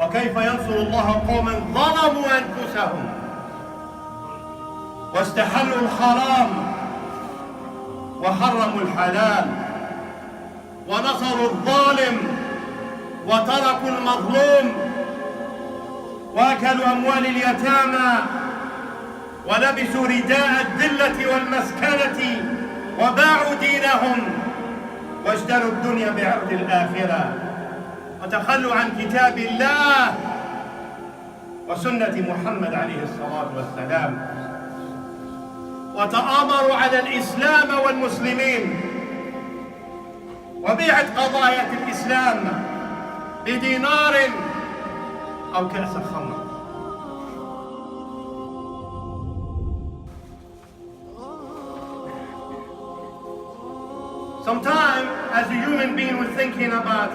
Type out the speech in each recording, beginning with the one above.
وكيف ينصر الله قوما ظلموا أنفسهم واستحلوا الحرام وحرموا الحلال ونصروا الظالم وتركوا المظلوم وأكلوا أموال اليتامى ولبسوا رداء الذلة والمسكنة وباعوا دينهم واشتروا الدنيا بعرض الآخرة وتخلوا عن كتاب الله وسنة محمد عليه الصلاة والسلام وتآمروا على الإسلام والمسلمين وبيعت قضايا الإسلام بدينار أو كأس خمر. Sometimes, as a human being, we're thinking about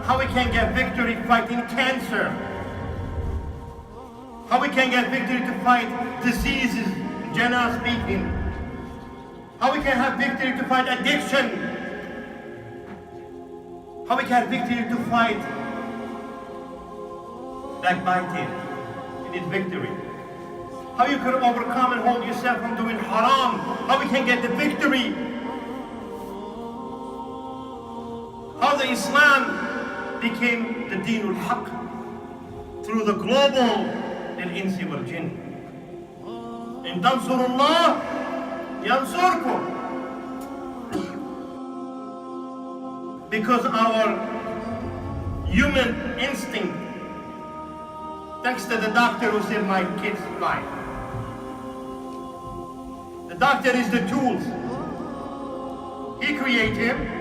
how we can get victory fighting cancer, how we can get victory to fight diseases, generally speaking, how we can have victory to fight addiction, how we can have victory to fight backbiting. You need victory. How you can overcome and hold yourself from doing haram, how we can get the victory. How the Islam became the Deen al-Haq through the global al-Insi wal-Jinn. In tansurullah yansurkum. Because our human instinct, thanks to the doctor who saved my kid's life. The doctor is the tools. He created him.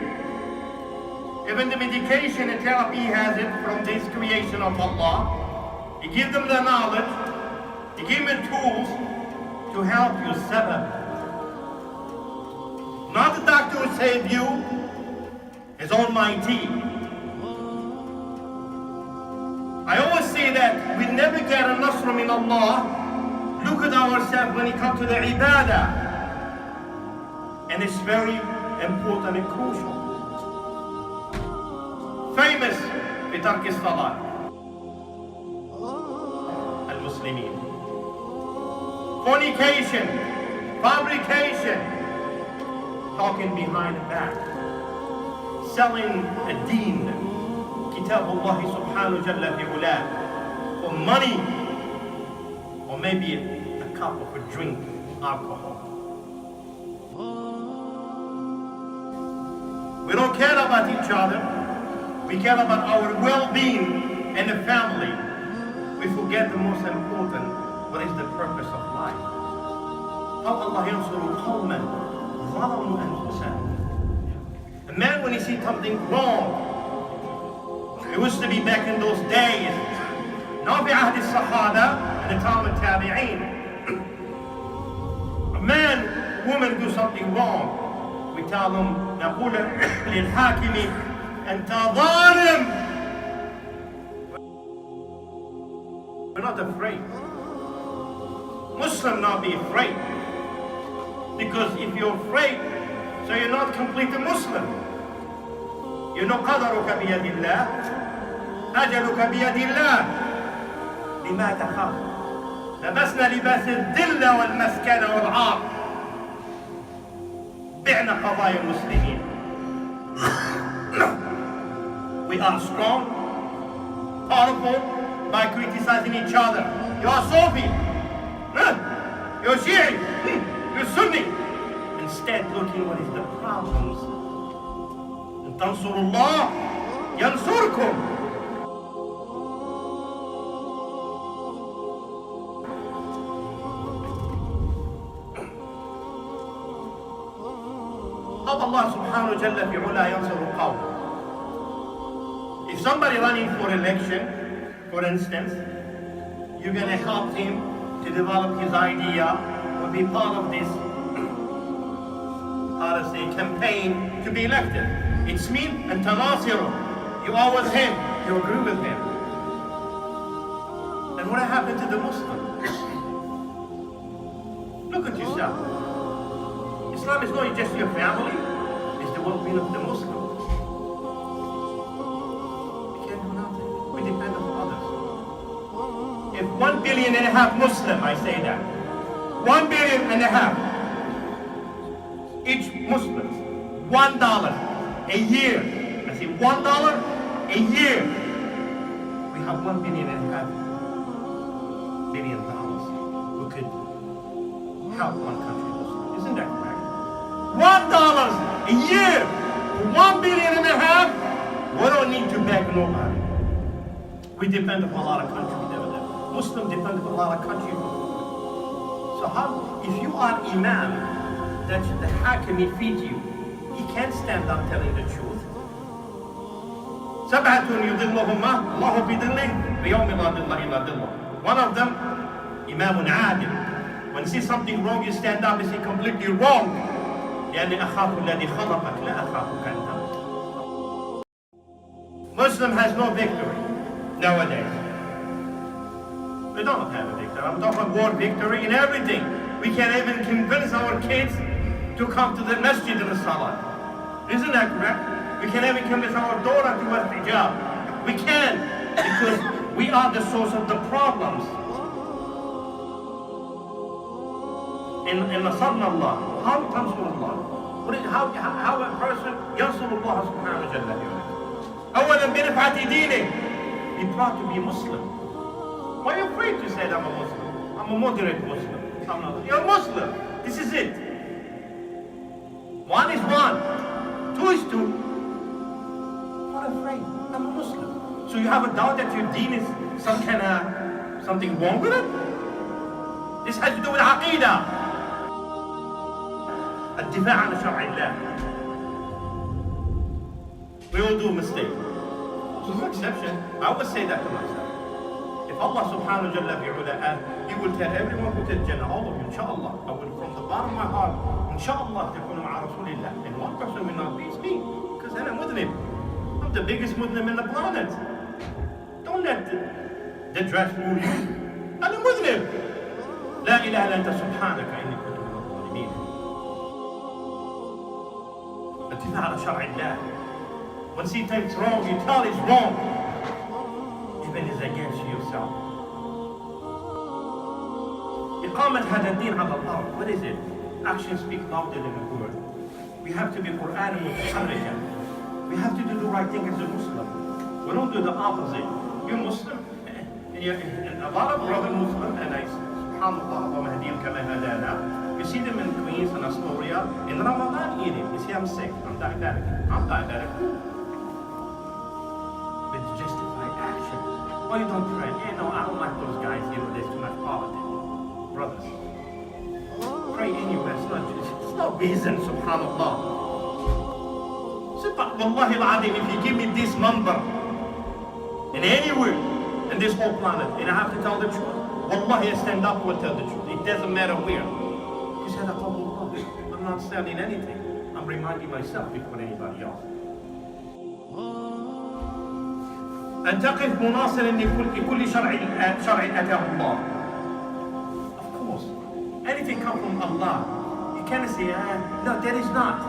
Even the medication and therapy has it from this creation of Allah. He gives them the knowledge, He gives them tools to help you sabab. Not the doctor who saved you, is Almighty. I always say that we never get a nasr min Allah. Look at ourselves when it comes to the ibadah. And it's very important and crucial. Famous بترك الصلاة المسلمين. Fornication, fabrication, talking behind the back, selling a deen, kitab Allah subhanahu jalla fi ula, for money, or maybe a cup of a drink, alcohol. We don't care about each other. We care about our well-being and the family. We forget the most important, what is the purpose of life. How Allah yansuru qawman zalamu anfusahum. A man, when he sees something wrong, it used to be back in those days, not في عهد الصحابة and the time of tabi'een. A man, woman do something wrong, we tell them, نقول للحاكم أنت ظالم. We're not afraid. Muslim not be afraid. Because if you're afraid, so you're not completely Muslim. You know قدرك بيد الله, أجلك بيد الله. لما تخاف؟ لبسنا لباس الذلة والمسكنة والعار. بعنا قضايا المسلمين. We are strong, powerful by criticizing each other. You are Sufi, you're Shi'i, you're Sunni. Instead, looking what is the problems. In tansurullah yansurkum. How Allah subhanahu wa jalla fi ula yansuru qawm. If somebody running for election, for instance, you're going to help him to develop his idea or be part of this, campaign to be elected. It's mean and tanasiru. You are with him, you agree with him. And what happened to the Muslim? Look at yourself. Islam is not just your family, it's the well-being of the Muslim. We depend on others. 1.5 billion Muslim, I say that. 1.5 billion. Each Muslim, $1 a year. I say $1 a year. We have 1.5 billion who could help one country Muslim. Isn't that correct? $1 a year. 1.5 billion. We don't need to beg nobody. We depend on a lot of countries. Muslims depend on a lot of countries. So how, if you are imam, that the hakim feed you, he can't stand up telling the truth. سبعة يظلهم الله في ظله بيوم لا ظل إلا ظله. One of them, Imam Adil. When you see something wrong, you stand up and say completely wrong. لأني أخاف الذي خلقك لا أخافك أنت. Muslim has no victory nowadays. We don't have a victory. I'm talking about war victory in everything. We can't even convince our kids to come to the masjid in the salah. Isn't that correct? We can't even convince our daughter to wear hijab. We can't, because we are the source of the problems. In Nasrna Allah, how Tansur Allah? How a person Yansur Allah subhanahu wa ta'ala? أولا بنفعة دينه. Be proud to be Muslim. Why are you afraid to say that I'm a Muslim? I'm a moderate Muslim. You're a Muslim. This is it. One is one. Two is two. Not afraid. I'm a Muslim. So you have a doubt that your deen is something wrong with it? This has to do with Aqidah. الدفاع عن شرع الله. We all do mistakes. There's no exception. I always say that to myself. If Allah subhanahu wa ta'ala, He will tell everyone who to Jannah, all of you, inshallah. I will, from the bottom of my heart, inshallah, تكونوا مع رسول الله. And one person will not be, it's me. Because I'm a Muslim. I'm the biggest Muslim in the planet. Don't let the dress fool you. I'm a Muslim. لا إله إلا أنت سبحانك إني كنت من الظالمين. الدفاع على شرع الله. When he takes wrong, you tell it's wrong. Even if it's against yourself. إقامة هذا الدين على الأرض. What is it? Actions speak louder than a word. We have to be Quran متحركة. We have to do the right thing as a Muslim. We don't do the opposite. You're Muslim, and a lot of brother Muslim, and I, subhanallah, اللهم اهديهم كما هدانا. You see them in Queens and Astoria in Ramadan eating. You see, I'm sick. I'm diabetic. I'm diabetic. With justified action. Why you don't pray? Yeah, no, I don't like those guys here. There's too much politics. Brothers, pray anywhere. It's not reason, subhanallah. Wallahi al-Azim, if you give me this number in anywhere in this whole planet, and I have to tell the truth, wallahi, I stand up and tell the truth. It doesn't matter where. He said, I'm not selling anything. I'm reminding myself before anybody else. أن تقف مناصرا لكل شرع أتاه الله. Of course, anything comes from Allah. You can't say, no, there is not.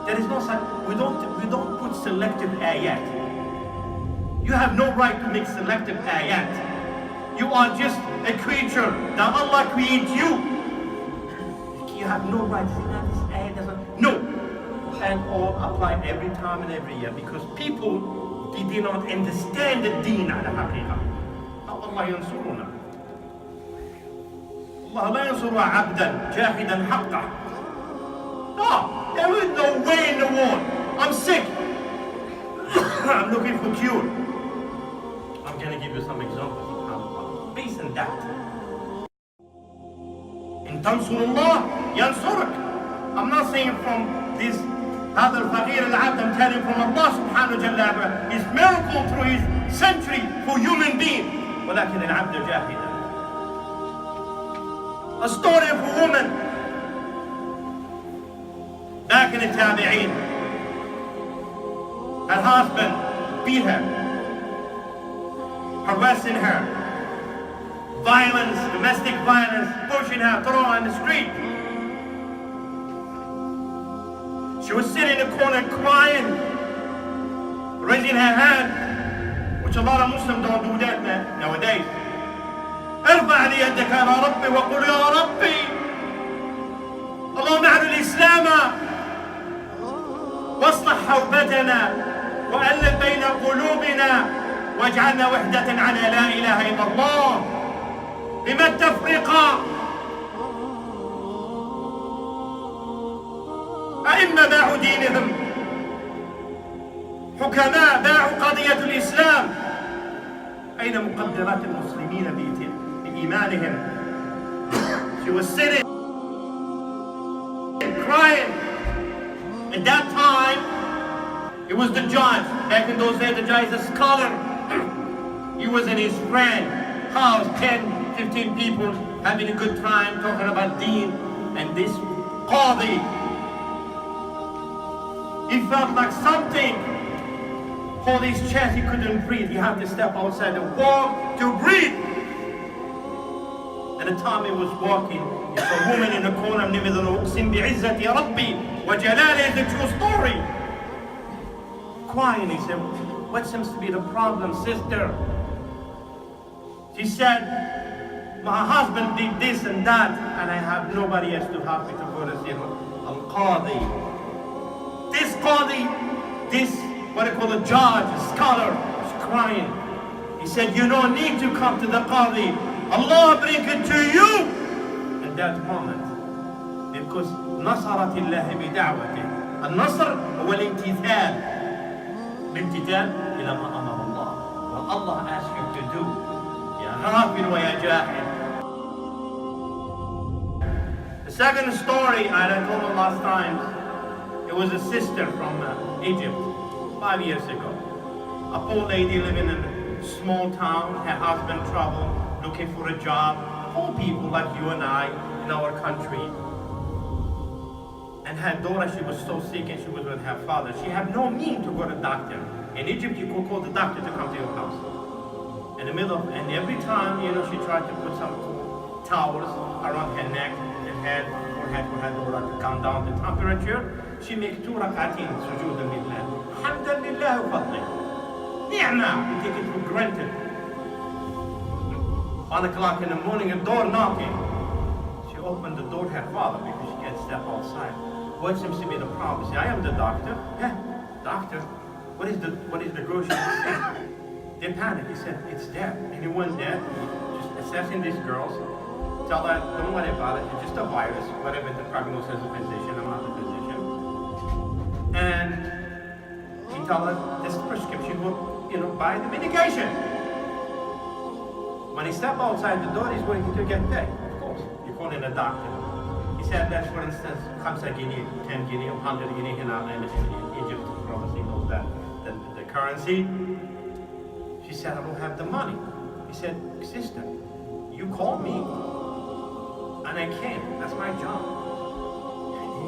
There is no such. We don't put selective ayat. You have no right to make selective ayat. You are just a creature that Allah created you. You have no right to say, no, this ayat doesn't. No. And all apply every time and every year, because people, they do not understand the deen على حقيقة. الله ينصرنا. الله لا ينصر عبدا جاهدا حقه. No, there is no way in the world. I'm sick. I'm looking for cure. I'm going to give you some examples based on that. إن تنصر الله ينصرك. I'm not saying from this هذا الفقير العبد, I'm telling from Allah subhanahu wa ta'ala, his miracle through his century for human being. ولكن العبد جاهدا. A story of a woman back in the Tabi'een. Her husband beat her, harassing her, violence, domestic violence, pushing her, throwing her in the street. She was sitting in the corner crying, raising her hand, which a lot of Muslims don't do that nowadays. ارفع لي يدك على ربي وقل يا ربي اللهم اعز الاسلام واصلح حوبتنا والف بين قلوبنا واجعلنا وحدة على لا اله الا الله. بما التفرقة؟ أئمة باعوا دينهم، حكماء باعوا قضية الإسلام. أين مقدرات المسلمين بإيمانهم؟ She was sitting, crying. At that time, it was the judge. Back in those days, the judge is a scholar. He was in his friend house, 10, 15 people having a good time talking about deen. And this qadi, he felt like something hold his chest. He couldn't breathe. He had to step outside and walk to breathe. At the time he was walking, he saw a woman in the corner. أقسم بعزة ربي وجلاله, is the true story. Crying, he said, what seems to be the problem, sister? She said, my husband did this and that, and I have nobody else to help me to go to see Al-Qadi. This Qadi, this, what I call a judge, a scholar, is crying. He said, you don't need to come to the Qadi. Allah bring it to you. At that moment, because نصرت الله بدعوته. النصر هو الامتثال. الامتثال إلى ما أمر الله. What Allah asks you to do. يا غافل ويا جاهل. The second story I told you last time, it was a sister from Egypt 5 years ago. A poor lady living in a small town, her husband traveled looking for a job. Poor people like you and I in our country. And her daughter, she was so sick and she was with her father. She had no means to go to the doctor. In Egypt, you could call the doctor to come to your house. In the middle of, and every time, she tried to put some towels around her neck and head for her daughter to calm down the temperature. She makes 2 rak'atin sujood lillah. Alhamdulillah wa fadlih. Ni'mah, we take it for granted. 1 o'clock in the morning, a door knocking. She opened the door to her father because she can't step outside. What seems to be the problem? She said, I am the doctor. Yeah, doctor. What is the grocery? They panicked. He said, it's there. And he went there, just assessing these girls. Tell her, don't worry about it. It's just a virus. Whatever the prognosis as a physician. I'm not a physician. And he told her this prescription will, buy the medication. When he stepped outside the door, he's waiting to get paid. Of course, you call in a doctor. He said that, for instance, 5 guinea, 10 guinea, 100 guinea in Egypt, probably knows that, the currency. She said, I don't have the money. He said, sister, you called me, and I came. That's my job.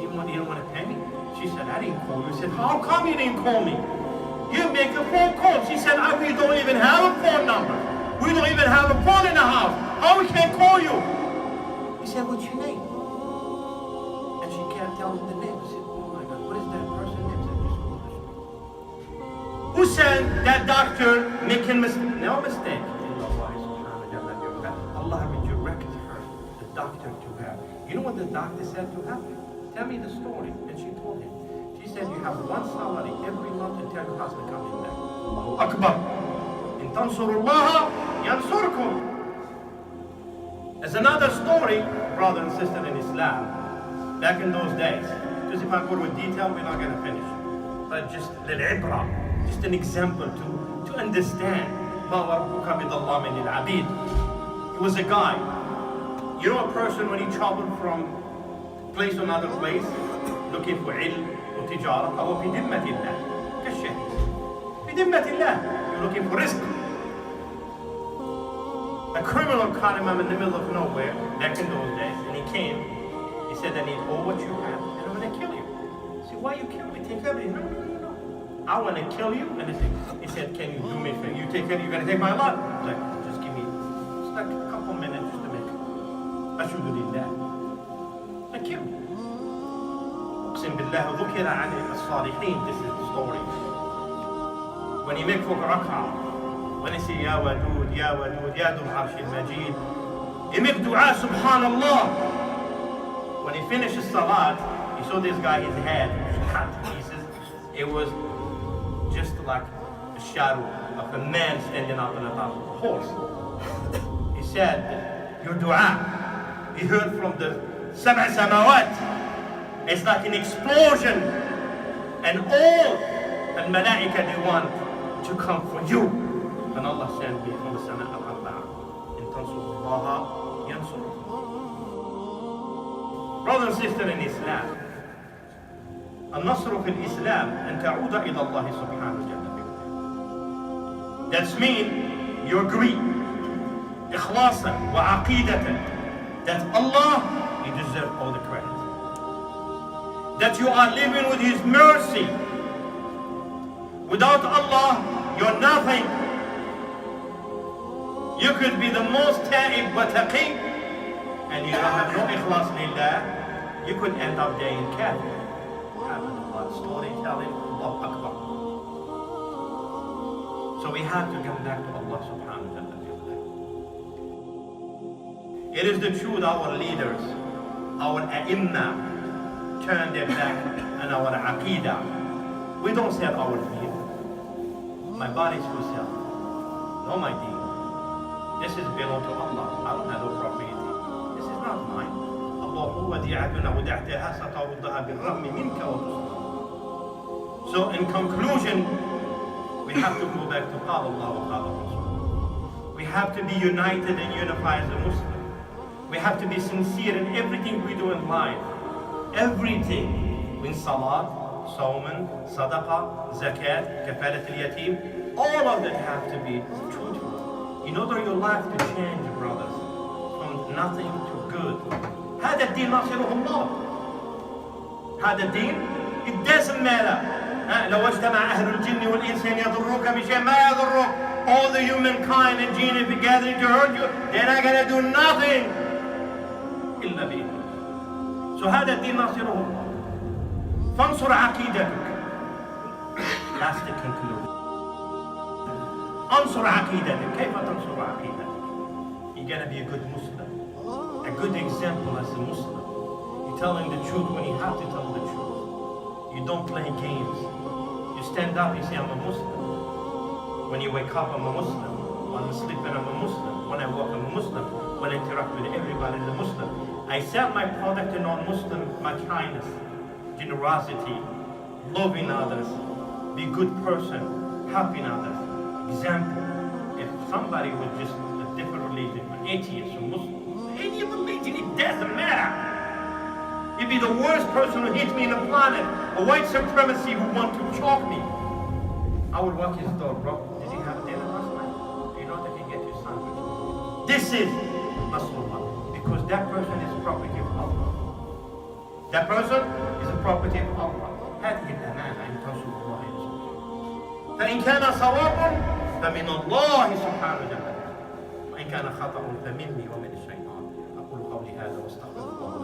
You don't want to pay me? She said, I didn't call you. He said, how come you didn't call me? You make a phone call. She said, we don't even have a phone number. We don't even have a phone in the house. How we can't call you? He said, what's your name? And she can't tell him the name. I said, oh my God, what is that person's name? Who said that doctor making mistake? No mistake. Allah will direct her, the doctor, to her. You know what the doctor said to her? Tell me the story. And she told him. She said, you have one salary every month until your husband comes back. Allahu Akbar. In tansurullah yansurkum. There's another story, brother and sister in Islam, back in those days. Because if I go with detail, we're not going to finish. But just للعبرة, just an example to understand. ما وربك بظلام للعبيد. He was a guy. You know a person when he traveled from place to another place, looking for ilm or tijara, أو في ذمة الله كالشيح. في ذمة الله, you're looking for rizq. A criminal caught him in the middle of nowhere back in those days, and he came. He said, I need all what you have, and I'm going to kill you. He said, why you kill me? Take everything. No. I want to kill you. And he said, can you do me a favor? You take everything, you're going to take my life. He's like, just give me just like a couple minutes just to make it. I should do that. Like kill me. أقسم بالله ذكر عن الصالحين. This is the story. When you make فوق ركعة, when you say يا ودود يا ودود يا ذو العرش المجيد, He make dua, subhanallah. When he finished his salat, he saw this guy, his head cut to pieces. It was just like a shadow of a man standing up on the top of a horse. He said, your dua, he heard from the sab'a samawat. It's like an explosion. And all the malaika, they want to come for you. And Allah sent me from the sama al-arba'a. In tansurullaha yansurukum. Brothers and sisters in Islam, النصر في الإسلام أن تعود إلى الله سبحانه وتعالى. That means you agree إخلاصا وعقيدة that Allah, He deserves all the credit. That you are living with His mercy. Without Allah, you're nothing. You could be the most ta'ib wa taqi, and you don't have no ikhlas lillah, you could end up there in kafir. Storytelling, Allahu Akbar. So we have to come back to Allah subhanahu wa ta'ala. It is the truth our leaders, our ai*imma, turn their back on our aqidah. We don't sell our deen. My body is for sale. No, my deen. This is belong to Allah. I don't have no property. This is not mine. اللهم وديعتنا ودعتها ستردها بالرغم منك وتصدق. So in conclusion, we have to go back to قال الله وقال الرسول. We have to be united and unified as a Muslim. We have to be sincere in everything we do in life. Everything. In salat, sawman, sadaqah, zakat, kafalat al-yatim, all of that have to be truthful. In order your life to change, brothers, from nothing to good. هذا الدين ناصره الله. هذا الدين, it doesn't matter. لو اجتمع أهل الجن والإنس أن يضروك بشيء ما يضرك. All the humankind and jinn if gathering to hurt you, they're not gonna do nothing. إلا بإذنه. So هذا الدين ناصره الله. فانصر عقيدتك. That's the conclusion. انصر عقيدتك. كيف تنصر عقيدتك? You're gonna be a good Muslim. A good example as a Muslim. You're telling the truth when you have to tell the truth. You don't play games. You stand up, you say, I'm a Muslim. When you wake up, I'm a Muslim. When I'm sleeping, I'm a Muslim. When I walk, I'm a Muslim. When I interact with everybody, I'm a Muslim. I sell my product to non-Muslim, my kindness, generosity, loving others, be a good person, helping others. Example, if somebody was just a different religion, an atheist or Muslim, any religion, it doesn't matter. You'd be the worst person who hit me in the planet, a white supremacy who want to choke me. I would walk his door, bro. Did you have dinner last night? You know that you get your sandwich. This is Nasrullah, because that person is property of Allah. That person is a property of Allah. هذه الأمانة أن تنصر الله يرزقك. فإن كان صوابا فمن الله سبحانه وتعالى، وإن كان خطأ فمني ومن الشيطان. أقول قولي هذا واستغفر الله.